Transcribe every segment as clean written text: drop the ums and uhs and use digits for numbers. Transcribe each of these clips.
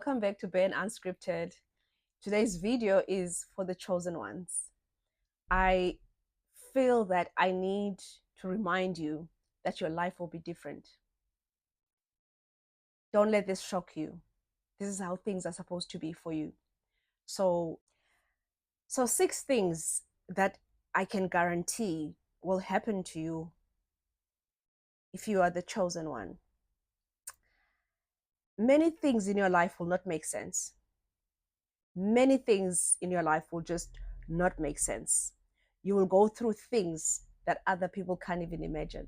Welcome back to Ben Unscripted. Today's video is for the chosen ones. I feel that I need to remind you that your life will be different. Don't let this shock you. This is how things are supposed to be for you. So, so 6 things that I can guarantee will happen to you if you are the chosen one. Many things in your life will not make sense. Many things in your life will just not make sense. You will go through things that other people can't even imagine.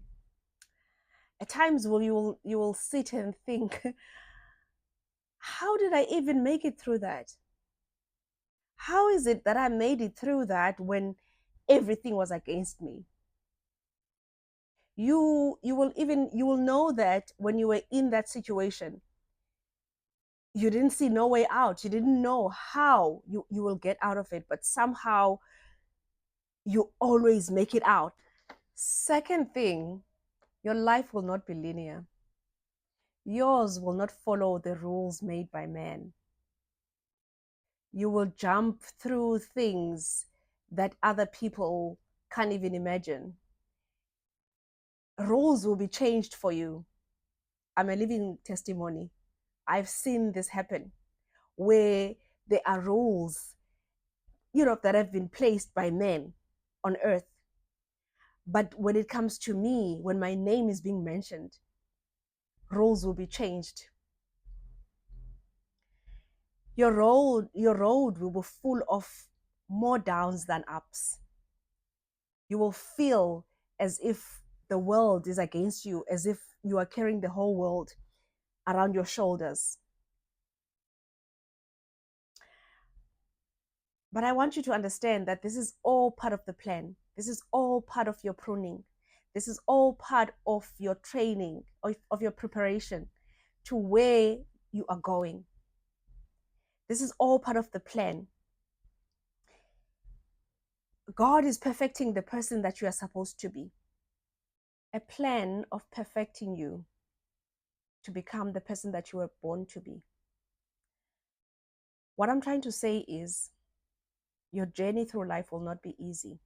At times you will sit and think, how did I even make it through that? How is it that I made it through that when everything was against me? You will know that when you were in that situation, you didn't see no way out. You didn't know how you will get out of it, but somehow you always make it out. Second thing, your life will not be linear. Yours will not follow the rules made by man. You will jump through things that other people can't even imagine. Rules will be changed for you. I'm a living testimony. I've seen this happen where there are rules, that have been placed by men on earth. But when it comes to me, when my name is being mentioned, rules will be changed. Your road will be full of more downs than ups. You will feel as if the world is against you, as if you are carrying the whole world around your shoulders. But I want you to understand that this is all part of the plan. This is all part of your pruning. This is all part of your training, of your preparation to where you are going. This is all part of the plan. God is perfecting the person that you are supposed to be. A plan of perfecting you to become the person that you were born to be. What I'm trying to say is your journey through life will not be easy.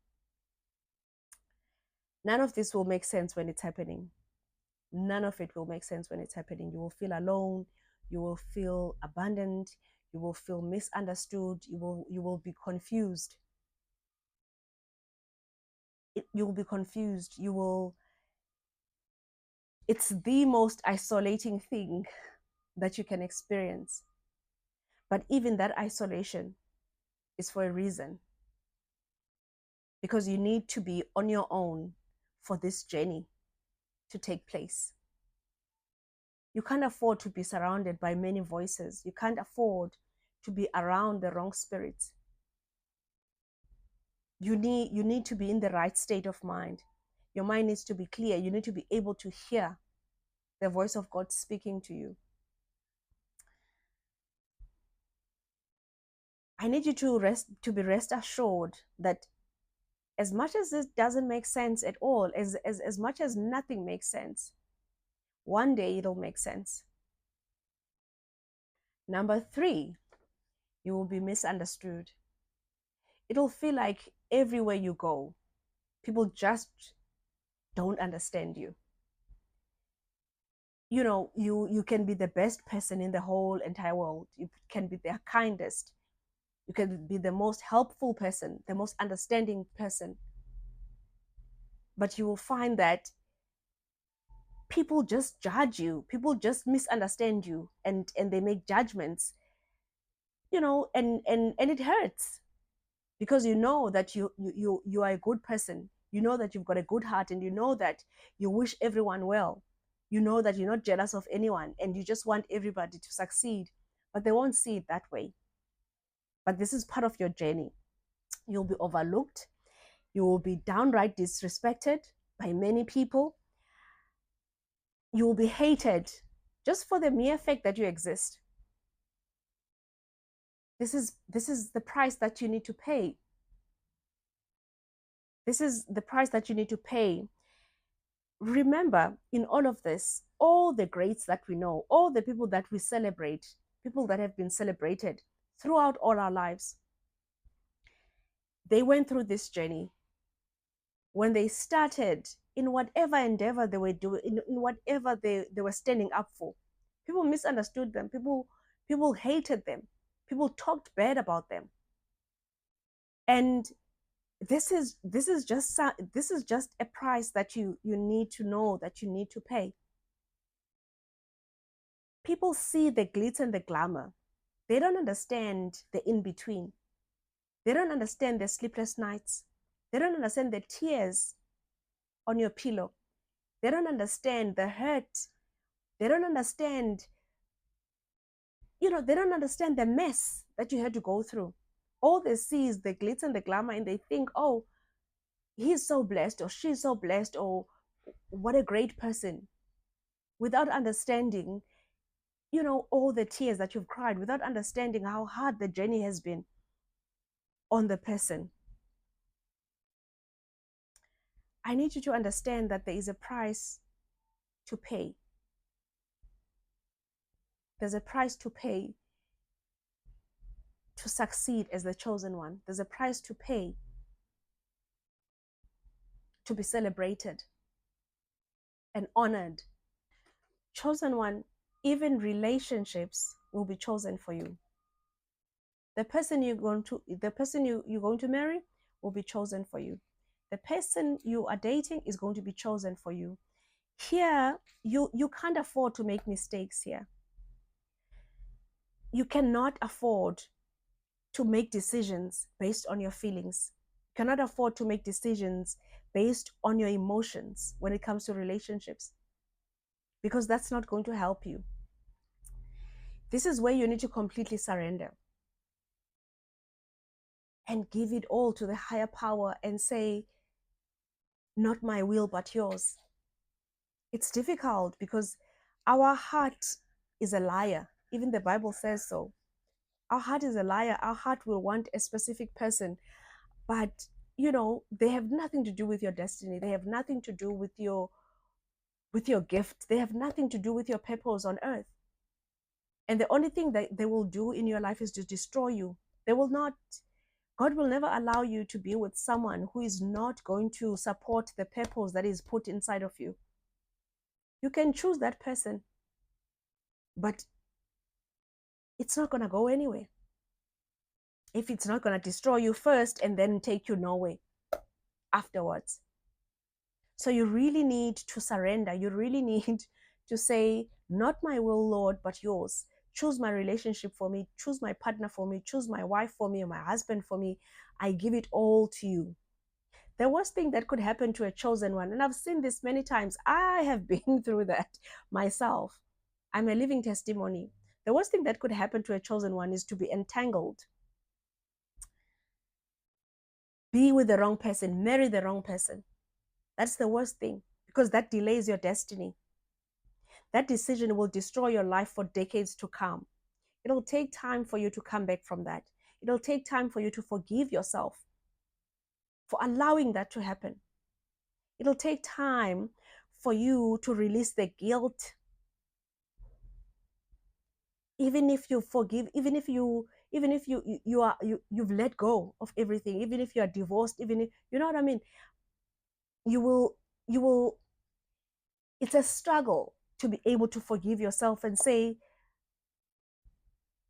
None of this will make sense when it's happening. None of it will make sense when it's happening. You will feel alone. You will feel abandoned. You will feel misunderstood. You will be confused. You will be confused. It's the most isolating thing that you can experience. But even that isolation is for a reason. Because you need to be on your own for this journey to take place. You can't afford to be surrounded by many voices. You can't afford to be around the wrong spirits. You need to be in the right state of mind. Your mind needs to be clear. You need to be able to hear the voice of God speaking to you. I need you to be rest assured that as much as this doesn't make sense at all, as much as nothing makes sense, one day it'll make sense. Number 3, you will be misunderstood. It'll feel like everywhere you go, people just don't understand you. You can be the best person in the whole entire world. You can be the kindest. You can be the most helpful person, the most understanding person. But you will find that people just judge you. People just misunderstand you, and they make judgments, and it hurts, because you know that you are a good person. You know that you've got a good heart, and you know that you wish everyone well. You know that you're not jealous of anyone, and you just want everybody to succeed, but they won't see it that way. But this is part of your journey. You'll be overlooked. You will be downright disrespected by many people. You will be hated just for the mere fact that you exist. This is the price that you need to pay. This is the price that you need to pay. Remember, in all of this, all the greats that we know, all the people that we celebrate, people that have been celebrated throughout all our lives. They went through this journey. When they started in whatever endeavor they were doing, in whatever they were standing up for, people misunderstood them. People hated them. People talked bad about them. And this is just a price that you need to know, that you need to pay. People see the glitz and the glamour. They don't understand the in between. They don't understand the sleepless nights. They don't understand the tears on your pillow. They don't understand the hurt. They don't understand, they don't understand the mess that you had to go through. All they see is the glitz and the glamour, and they think, oh, he's so blessed, or she's so blessed, or what a great person, without understanding, all the tears that you've cried, without understanding how hard the journey has been on the person. I need you to understand that there is a price to pay. There's a price to pay to succeed as the chosen one. There's a price to pay to be celebrated and honored. Chosen one, even relationships will be chosen for you. The person you're going to marry will be chosen for you. The person you are dating is going to be chosen for you. Here, you can't afford to make mistakes here. You cannot afford to make decisions based on your feelings. You cannot afford to make decisions based on your emotions when it comes to relationships, because that's not going to help you. This is where you need to completely surrender and give it all to the higher power and say, not my will, but yours. It's difficult because our heart is a liar. Even the Bible says so. Our heart is a liar. Our heart will want a specific person, but they have nothing to do with your destiny. They have nothing to do with your gift. They have nothing to do with your purpose on earth. And the only thing that they will do in your life is to destroy you. They will not. God will never allow you to be with someone who is not going to support the purpose that is put inside of you. You can choose that person, but it's not going to go anywhere if it's not going to destroy you first and then take you nowhere afterwards. So you really need to surrender. You really need to say, not my will, Lord, but yours. Choose my relationship for me. Choose my partner for me. Choose my wife for me or my husband for me. I give it all to you. The worst thing that could happen to a chosen one, and I've seen this many times, I have been through that myself. I'm a living testimony. The worst thing that could happen to a chosen one is to be entangled, be with the wrong person, marry the wrong person. That's the worst thing, because that delays your destiny. That decision will destroy your life for decades to come. It'll take time for you to come back from that. It'll take time for you to forgive yourself for allowing that to happen. It'll take time for you to release the guilt. Even if you forgive, even if you've let go of everything, even if you are divorced, even if, you know what I mean, you will it's a struggle to be able to forgive yourself and say,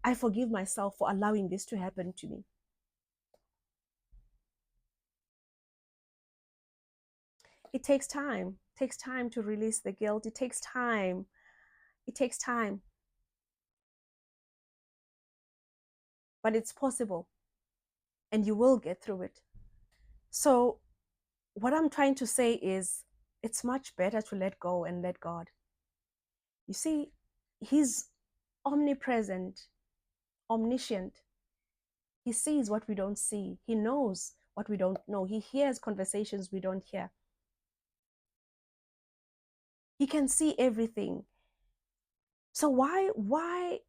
I forgive myself for allowing this to happen to me. It takes time. It takes time to release the guilt. It takes time. It takes time. But it's possible. And you will get through it. So what I'm trying to say is, it's much better to let go and let God. You see, He's omnipresent, omniscient. He sees what we don't see. He knows what we don't know. He hears conversations we don't hear. He can see everything. So why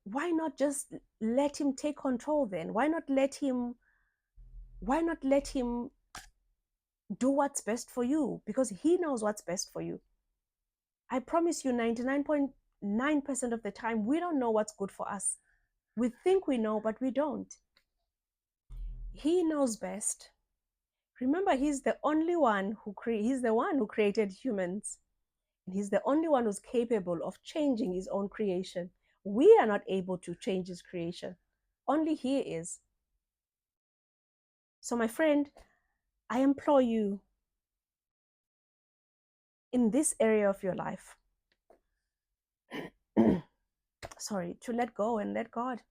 not just let Him take control then? Why not let Him do what's best for you? Because He knows what's best for you. I promise you, 99.9% of the time, we don't know what's good for us. We think we know, but we don't. He knows best. Remember, he's the only one he's the one who created humans. And he's the only one who's capable of changing his own creation. We are not able to change his creation. Only he is. So, my friend, I implore you in this area of your life, sorry, to let go and let God.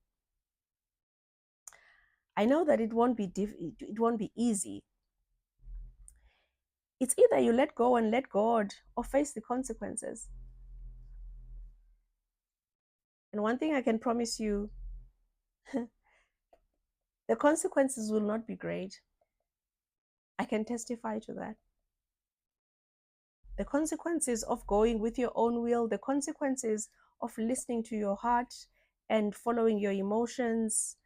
I know that it won't be easy. It's either you let go and let God or face the consequences. And one thing I can promise you, the consequences will not be great. I can testify to that. The consequences of going with your own will, the consequences of listening to your heart and following your emotions.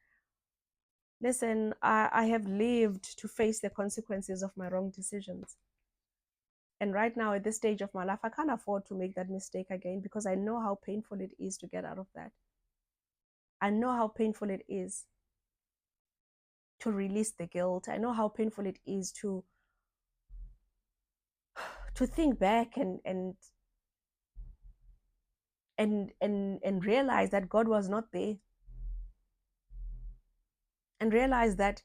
Listen, I have lived to face the consequences of my wrong decisions. And right now, at this stage of my life, I can't afford to make that mistake again because I know how painful it is to get out of that. I know how painful it is to release the guilt. I know how painful it is to think back and realize that God was not there, and realize that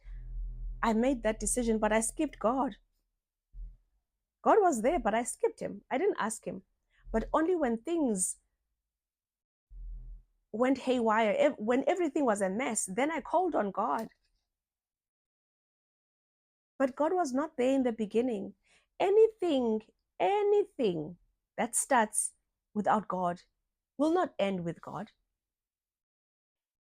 I made that decision, but I skipped God. God was there, but I skipped him. I didn't ask him. But only when things went haywire, when everything was a mess, then I called on God. But God was not there in the beginning. Anything that starts without God will not end with God.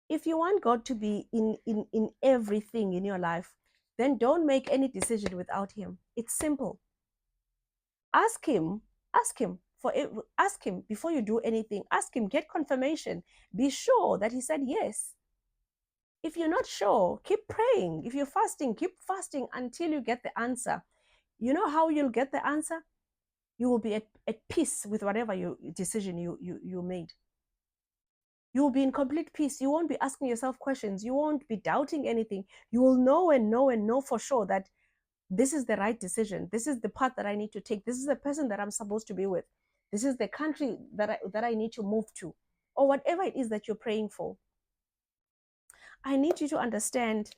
If you want God to be in everything in your life, then don't make any decision without him. It's simple. Ask him, ask him for it, ask him before you do anything. Ask him, get confirmation. Be sure that he said yes. If you're not sure, keep praying. If you're fasting, keep fasting until you get the answer. You know how you'll get the answer? You will be at peace with whatever decision you made. You will be in complete peace. You won't be asking yourself questions. You won't be doubting anything. You will know and know and know for sure that this is the right decision. This is the path that I need to take. This is the person that I'm supposed to be with. This is the country that I need to move to, or whatever it is that you're praying for. I need you to understand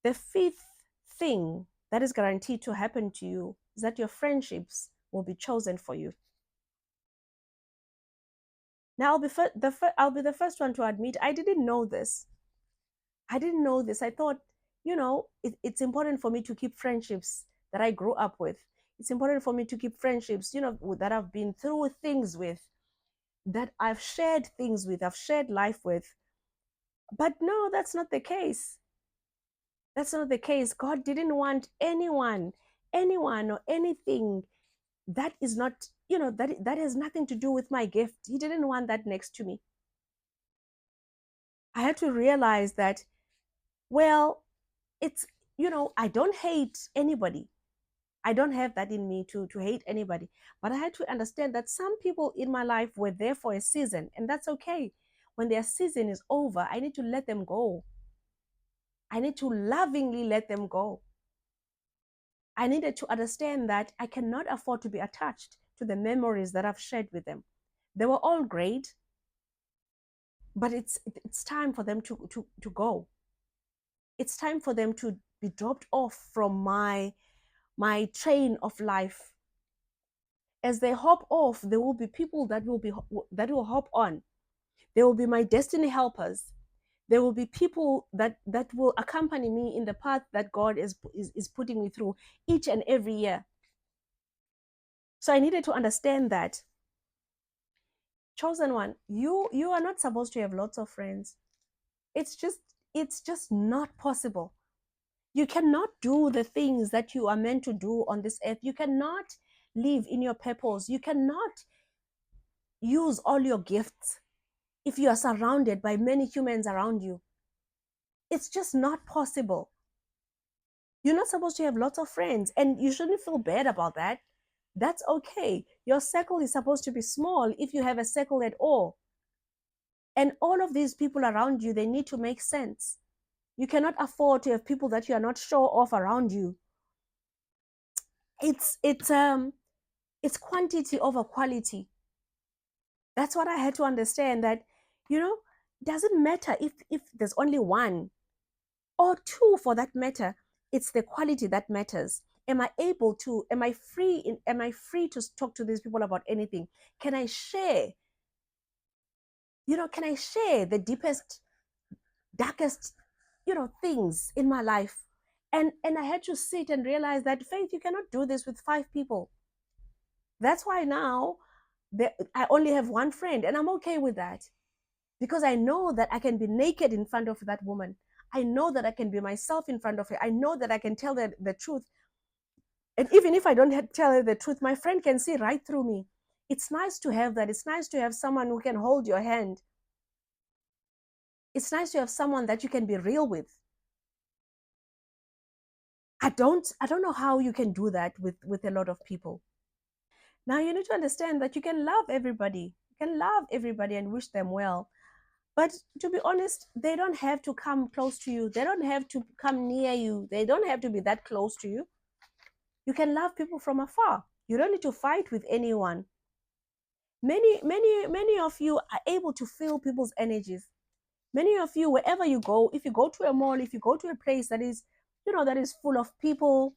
the fifth thing that is guaranteed to happen to you is that your friendships will be chosen for you. Now, I'll be the first one to admit I didn't know this. I didn't know this. I thought, it's important for me to keep friendships that I grew up with. It's important for me to keep friendships, that I've been through things with, that I've shared things with, I've shared life with. But no, that's not the case. That's not the case. God didn't want anyone or anything that is not, that has nothing to do with my gift. He didn't want that next to me. I had to realize that, well, it's, I don't hate anybody. I don't have that in me to hate anybody. But I had to understand that some people in my life were there for a season, and that's okay. When their season is over, I need to let them go. I need to lovingly let them go. I needed to understand that I cannot afford to be attached to the memories that I've shared with them. They were all great, but it's time for them to go. It's time for them to be dropped off from my train of life. As they hop off, there will be people that will hop on. There will be my destiny helpers. There will be people that will accompany me in the path that God is putting me through each and every year. So I needed to understand that, chosen one, you are not supposed to have lots of friends. It's just not possible. You cannot do the things that you are meant to do on this earth. You cannot live in your purpose. You cannot use all your gifts if you are surrounded by many humans around you. It's just not possible. You're not supposed to have lots of friends, and you shouldn't feel bad about that. That's okay. Your circle is supposed to be small if you have a circle at all. And all of these people around you, they need to make sense. You cannot afford to have people that you are not sure of around you. It's quantity over quality. That's what I had to understand, that, you know, doesn't matter if there's only one or two for that matter. It's the quality that matters. Am I free to talk to these people about anything? Can I share, can I share the deepest, darkest, things in my life? And I had to sit and realize that, Faith, you cannot do this with five people. That's why now I only have one friend, and I'm okay with that, because I know that I can be naked in front of that woman. I know that I can be myself in front of her. I know that I can tell her the truth. And even if I don't tell her the truth, my friend can see right through me. It's nice to have that. It's nice to have someone who can hold your hand. It's nice to have someone that you can be real with. I don't know how you can do that with a lot of people. Now you need to understand that you can love everybody. You can love everybody and wish them well. But to be honest, they don't have to come close to you. They don't have to come near you. They don't have to be that close to you. You can love people from afar. You don't need to fight with anyone. Many of you are able to feel people's energies. Many of you, wherever you go, if you go to a mall, if you go to a place that is, that is full of people,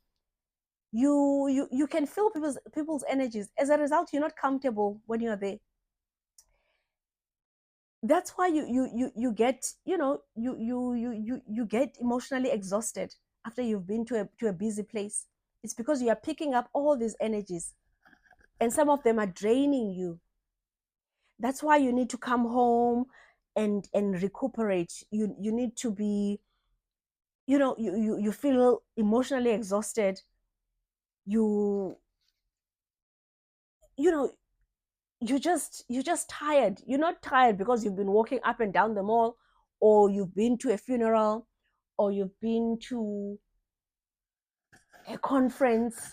you can feel people's energies. As a result, you're not comfortable when you're there. That's why you get, you get emotionally exhausted after you've been to a busy place. It's because you are picking up all these energies, and some of them are draining you. That's why you need to come home and recuperate. You need to be, you feel emotionally exhausted. You you know you just you're just tired. You're not tired because you've been walking up and down the mall, or you've been to a funeral, or you've been to a conference.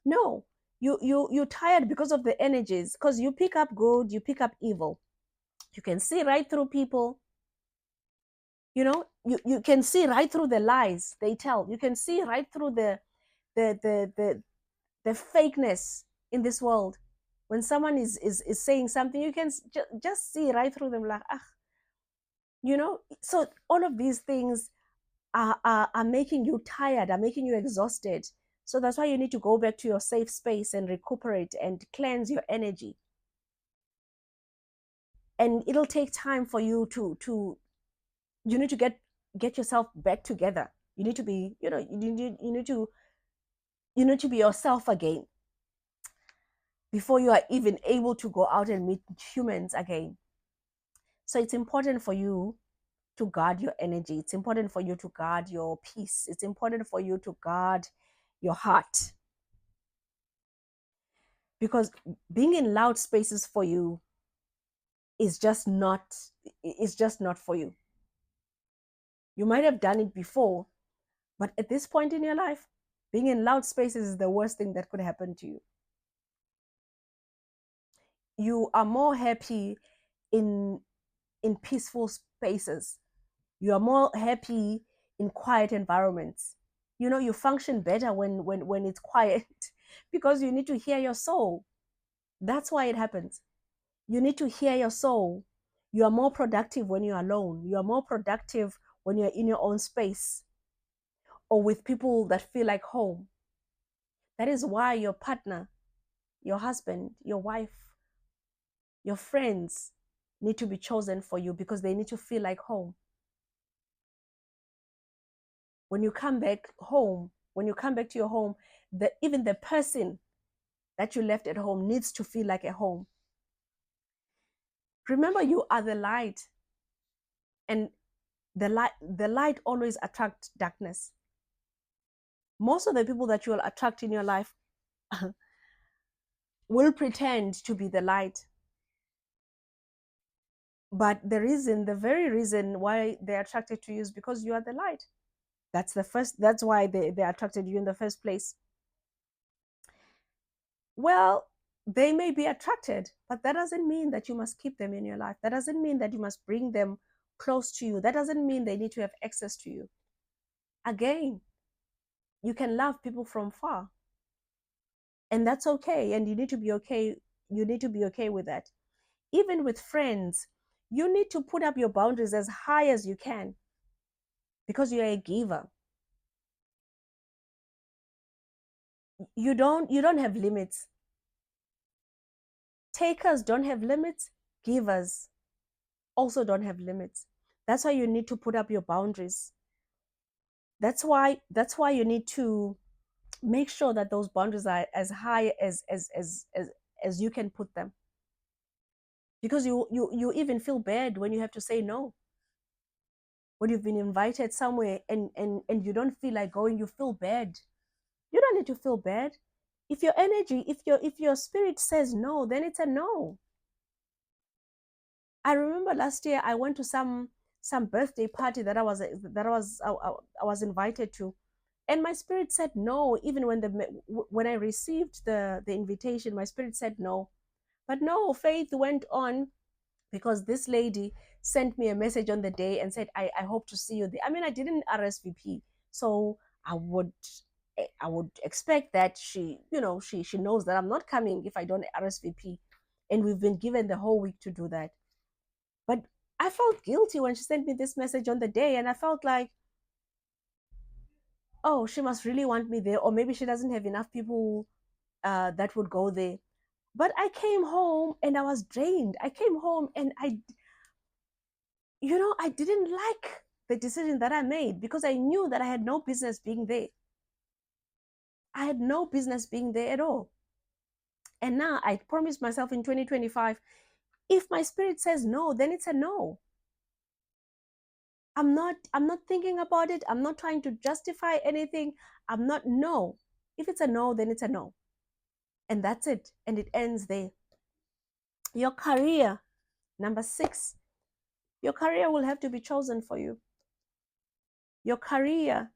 No, you're tired because of the energies, because you pick up good, you pick up evil. You can see right through people. You can see right through the lies they tell. You can see right through the the the, the fakeness in this world. When someone is saying something, you can just see right through them, like, ah, so all of these things are making you tired, are making you exhausted. So that's why you need to go back to your safe space and recuperate and cleanse your energy. And it'll take time for you to you need to get yourself back together. You need to be, you need to be yourself again before you are even able to go out and meet humans again. So it's important for you to guard your energy. It's important for you to guard your peace. It's important for you to guard your heart, because being in loud spaces for you is just not for you. You might have done it before, but at this point in your life, being in loud spaces is the worst thing that could happen to you. You are more happy in peaceful spaces. You are more happy in quiet environments. You function better when it's quiet because you need to hear your soul. That's why it happens. You need to hear your soul. You are more productive when you're alone. You are more productive when you're in your own space or with people that feel like home. That is why your partner, your husband, your wife, your friends need to be chosen for you, because they need to feel like home. When you come back home, when you come back to your home, even the person that you left at home needs to feel like a home. Remember, you are the light, and the light always attracts darkness. Most of the people that you will attract in your life will pretend to be the light. But the very reason why they're attracted to you is because you are the light. That's why they attracted you in the first place. Well, They may be attracted, but that doesn't mean that you must keep them in your life. That doesn't mean that you must bring them close to you. That doesn't mean they need to have access to you. Again, you can love people from far, and that's okay. And you need to be okay. You need to be okay with that. Even with friends, you need to put up your boundaries as high as you can because you're a giver. You don't have limits. Takers don't have limits. Givers also don't have limits. That's why you need to put up your boundaries. That's why you need to make sure that those boundaries are as high as you can put them, because you even feel bad when you have to say no, when you've been invited somewhere and you don't feel like going. You feel bad. You don't need to feel bad. If your energy, if your spirit says no, then it's a no. I remember last year I went to some birthday party that I was invited to, and my spirit said no. Even when I received the invitation, my spirit said no. But no, faith went on, because this lady sent me a message on the day and said, I hope to see you there. I mean, I didn't RSVP, so I would I would expect that she knows that I'm not coming if I don't RSVP, and we've been given the whole week to do that. But I felt guilty when she sent me this message on the day, and I felt like, oh, she must really want me there, or maybe she doesn't have enough people that would go there. But I came home and I was drained. I came home and I didn't like the decision that I made, because I knew that I had no business being there. I had no business being there at all. And now I promised myself in 2025, if my spirit says no, then it's a no. I'm not thinking about it. I'm not trying to justify anything. I'm not no. If it's a no, then it's a no. And that's it. And it ends there. Your career, number 6. Your career will have to be chosen for you. Your career,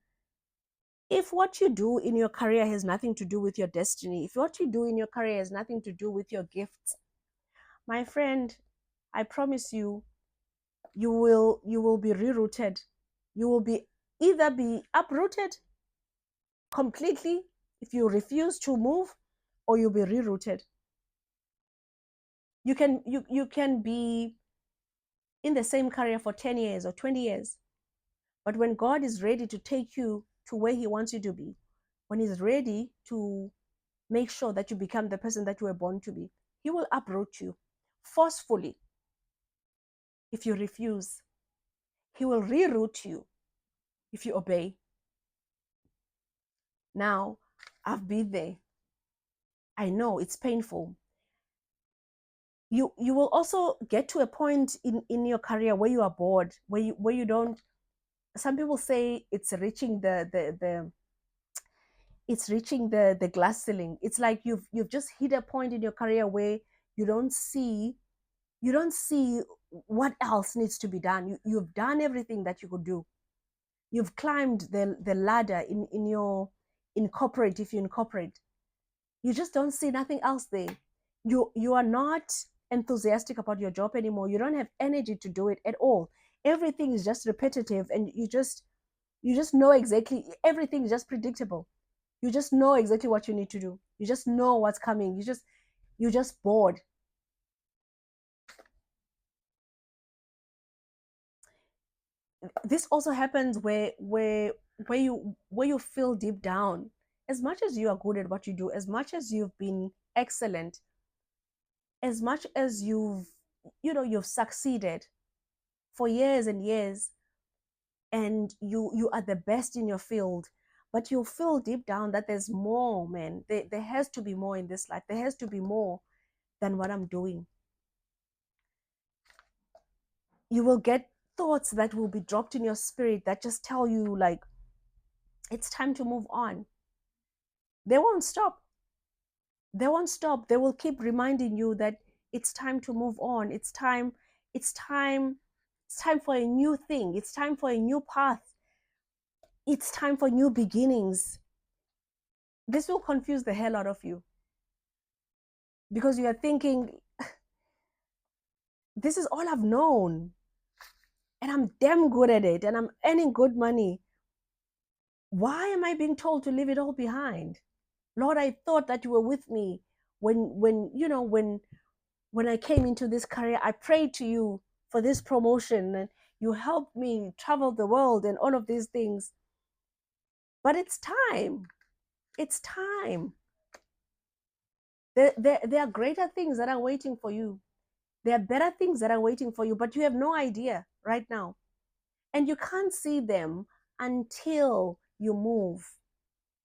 if what you do in your career has nothing to do with your destiny, if what you do in your career has nothing to do with your gifts, my friend, I promise you, you will be rerouted. You will be either be uprooted completely if you refuse to move, or you'll be rerouted. You can be in the same career for 10 years or 20 years, but when God is ready to take you to where he wants you to be, when he's ready to make sure that you become the person that you were born to be, he will uproot you forcefully if you refuse. He will reroute you if you obey. Now, I've been there. I know it's painful. You will also get to a point in your career where you are bored, where you don't. Some people say it's reaching the glass ceiling. It's like you've just hit a point in your career where you don't see you don't see what else needs to be done. You've done everything that you could do. You've climbed the ladder in corporate. If you incorporate, you just don't see nothing else there. You are not enthusiastic about your job anymore. You don't have energy to do it at all. Everything is just repetitive, and you just know exactly. Everything is just predictable. You just know exactly what you need to do. You just know what's coming. You're just bored. This also happens where you feel deep down, as much as you are good at what you do, as much as you've been excellent, as much as you've succeeded for years and years, and you are the best in your field, but you feel deep down that there's more, man. There has to be more in this life. There has to be more than what I'm doing. You will get thoughts that will be dropped in your spirit that just tell you, like, it's time to move on. They won't stop. They won't stop. They will keep reminding you that it's time to move on. It's time for a new thing. It's time for a new path. It's time for new beginnings. This will confuse the hell out of you. because you are thinking, this is all I've known, and I'm damn good at it, and I'm earning good money. Why am I being told to leave it all behind? Lord, I thought that you were with me when I came into this career. I prayed to you for this promotion, and you helped me travel the world and all of these things. But it's time. It's time. There are greater things that are waiting for you. There are better things that are waiting for you, but you have no idea right now. And you can't see them until you move,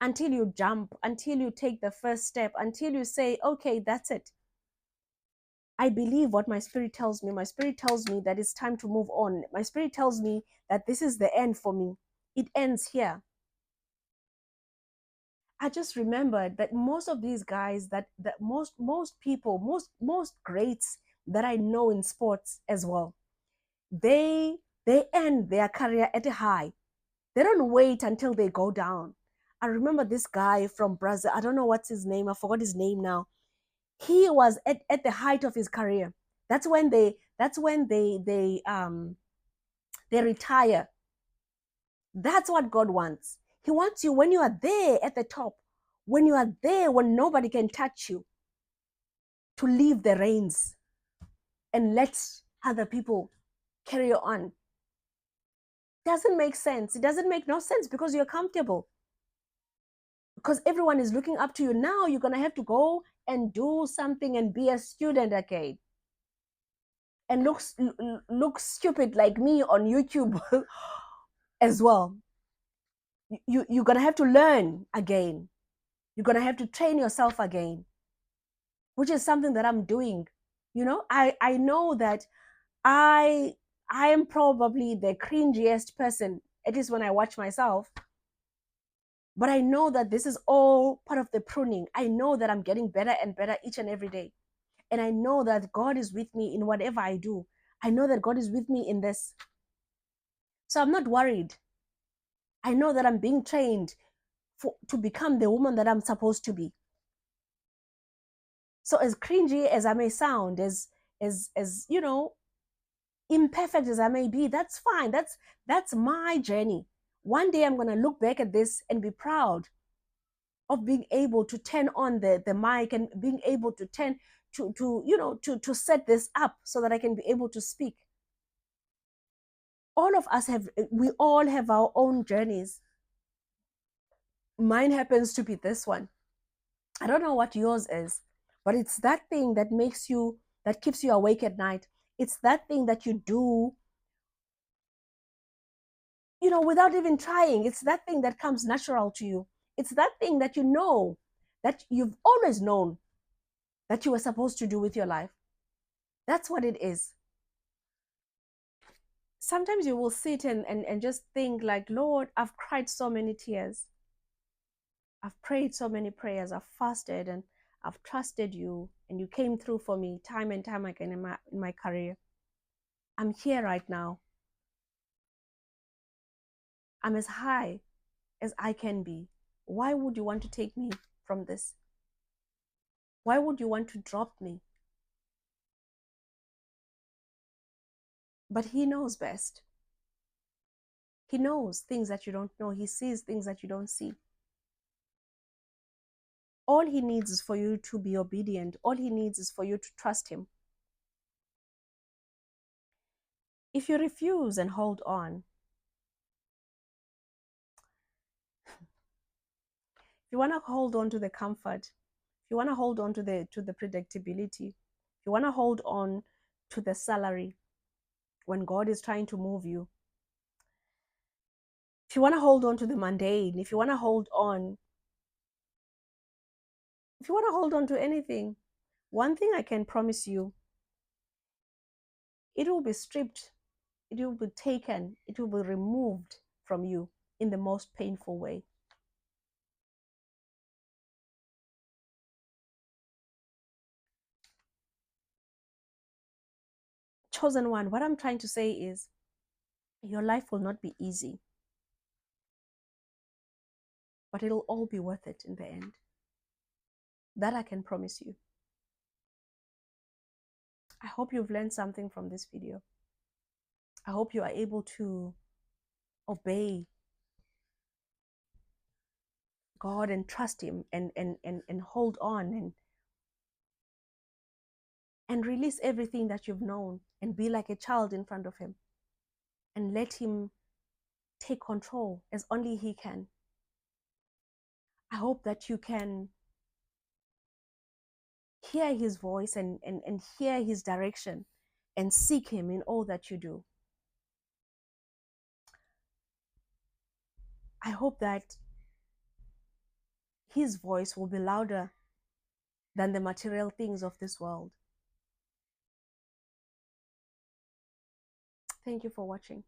until you jump, until you take the first step, until you say, okay, that's it. I believe what my spirit tells me. My spirit tells me that it's time to move on. My spirit tells me that this is the end for me. It ends here. I just remembered that most of these guys, that most people, most greats that I know in sports as well, they end their career at a high. They don't wait until they go down. I remember this guy from Brazil. I don't know what's his name. I forgot his name now. He was at the height of his career. That's when they retire. That's what God wants. He wants you when you are there at the top, when you are there, when nobody can touch you, to leave the reins and let other people carry on. Doesn't make sense. It doesn't make no sense because you're comfortable. Because everyone is looking up to you. Now you're going to have to go and do something and be a student again. And look stupid like me on YouTube as well. You're going to have to learn again. You're going to have to train yourself again, which is something that I'm doing. I know that I I am probably the cringiest person, at least when I watch myself. But I know that this is all part of the pruning. I know that I'm getting better and better each and every day. And I know that God is with me in whatever I do. I know that God is with me in this. So I'm not worried. I know that I'm being trained to become the woman that I'm supposed to be. So as cringy as I may sound, as imperfect as I may be, that's fine. That's my journey. One day I'm gonna look back at this and be proud of being able to turn on the mic and being able to to set this up so that I can be able to speak. We all have our own journeys. Mine happens to be this one. I don't know what yours is, but it's that thing that keeps you awake at night. It's that thing that you do, without even trying. It's that thing that comes natural to you. It's that thing that that you've always known that you were supposed to do with your life. That's what it is. Sometimes you will sit and just think like, Lord, I've cried so many tears. I've prayed so many prayers. I've fasted and I've trusted you, and you came through for me time and time again in my career. I'm here right now. I'm as high as I can be. Why would you want to take me from this? Why would you want to drop me? But he knows best. He knows things that you don't know. He sees things that you don't see. All he needs is for you to be obedient. All he needs is for you to trust him. If you refuse and hold on, if you want to hold on to the comfort, if you want to hold on to the predictability, if you want to hold on to the salary when God is trying to move you, if you want to hold on to the mundane, if you want to hold on, if you want to hold on to anything, one thing I can promise you, it will be stripped, it will be taken, it will be removed from you in the most painful way. Chosen one, what I'm trying to say is your life will not be easy, but it'll all be worth it in the end. That I can promise you. I hope you've learned something from this video. I hope you are able to obey God and trust him and hold on and release everything that you've known and be like a child in front of him and let him take control as only he can. I hope that you can hear his voice and hear his direction and seek him in all that you do. I hope that his voice will be louder than the material things of this world. Thank you for watching.